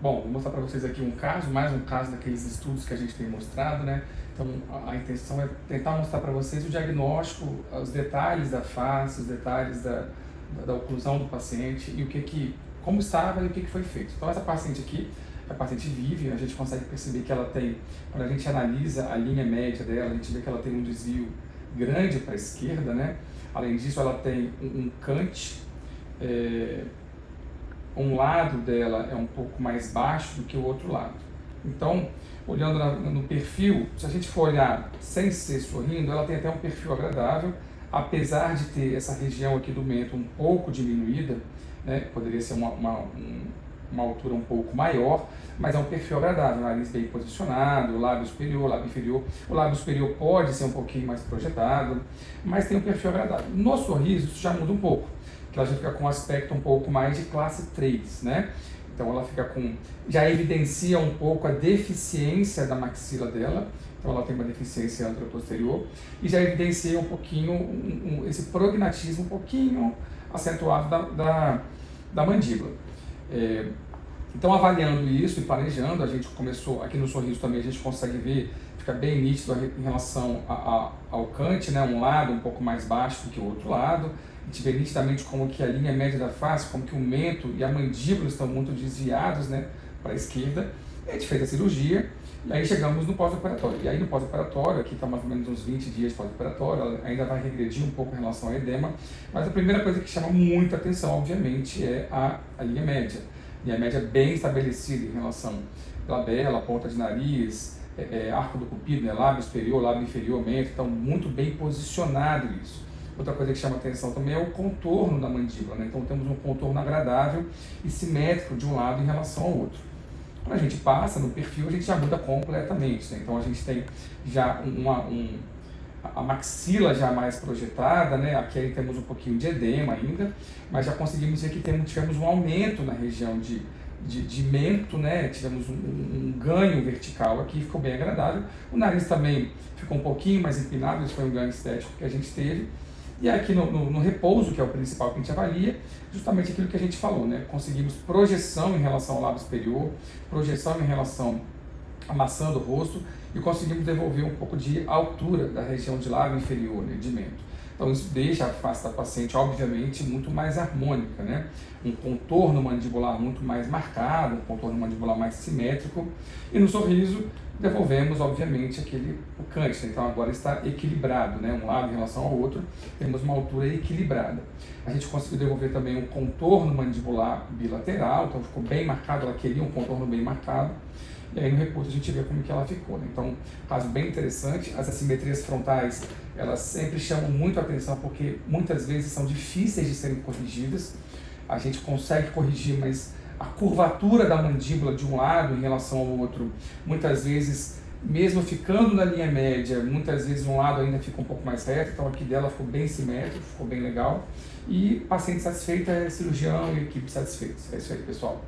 Bom, vou mostrar para vocês aqui um caso, mais um caso daqueles estudos que a gente tem mostrado, né? Então, a intenção é tentar mostrar para vocês o diagnóstico, os detalhes da face, os detalhes da oclusão do paciente e como estava e o que foi feito. Então, essa paciente aqui, a paciente vive, a gente consegue perceber que ela tem, quando a gente analisa a linha média dela, a gente vê que ela tem um desvio grande para a esquerda, né? Além disso, ela tem um cante, um lado dela é um pouco mais baixo do que o outro lado. Então, olhando no perfil, se a gente for olhar sem ser sorrindo, ela tem até um perfil agradável, apesar de ter essa região aqui do mento um pouco diminuída, né? Poderia ser uma altura um pouco maior, mas é um perfil agradável, nariz bem posicionado, lábio superior, lábio inferior. O lábio superior pode ser um pouquinho mais projetado, mas tem um perfil agradável. No sorriso, isso já muda um pouco, que ela já fica com um aspecto um pouco mais de classe 3, né? Então ela fica já evidencia um pouco a deficiência da maxila dela, então ela tem uma deficiência anteroposterior, e já evidencia um pouquinho esse prognatismo um pouquinho acentuado da mandíbula. Então, avaliando isso e planejando, a gente começou, aqui no sorriso também a gente consegue ver, fica bem nítido em relação ao cante, né? Um lado um pouco mais baixo do que o outro lado. A gente vê nitidamente como que a linha média da face, como que o mento e a mandíbula estão muito desviados, né, para a esquerda. E a gente fez a cirurgia e aí chegamos no pós-operatório. E aí no pós-operatório, aqui está mais ou menos uns 20 dias de pós-operatório, ela ainda vai regredir um pouco em relação ao edema, mas a primeira coisa que chama muita atenção, obviamente, é a linha média. Linha média bem estabelecida em relação à labela, ponta de nariz, arco do cupido, né, lábio superior, lábio inferior, mento, então muito bem posicionado isso. Outra coisa que chama atenção também é o contorno da mandíbula, né? Então temos um contorno agradável e simétrico de um lado em relação ao outro. Quando a gente passa no perfil, a gente já muda completamente, né? Então a gente tem já a maxila já mais projetada, né? Aqui aí temos um pouquinho de edema ainda, mas já conseguimos ver que tivemos um aumento na região de mento, né? Tivemos um ganho vertical aqui, ficou bem agradável. O nariz também ficou um pouquinho mais empinado, isso foi um ganho estético que a gente teve. E aqui no repouso, que é o principal que a gente avalia, justamente aquilo que a gente falou, né? Conseguimos projeção em relação ao lábio superior, projeção em relação à maçã do rosto e conseguimos devolver um pouco de altura da região de lábio inferior, né, de mento. Então isso deixa a face da paciente, obviamente, muito mais harmônica, né? Um contorno mandibular muito mais marcado, um contorno mandibular mais simétrico. E no sorriso, devolvemos, obviamente, o cante. Então agora está equilibrado, né? Um lado em relação ao outro, temos uma altura equilibrada. A gente conseguiu devolver também um contorno mandibular bilateral, então ficou bem marcado, ela queria um contorno bem marcado. E aí no repouso a gente vê como que ela ficou, né? Então, caso bem interessante, as assimetrias frontais, elas sempre chamam muito a atenção porque muitas vezes são difíceis de serem corrigidas. A gente consegue corrigir, mas a curvatura da mandíbula de um lado em relação ao outro, muitas vezes, mesmo ficando na linha média, muitas vezes um lado ainda fica um pouco mais reto, então aqui dela ficou bem simétrico, ficou bem legal. E paciente satisfeita é cirurgião e equipe satisfeita. É isso aí, pessoal.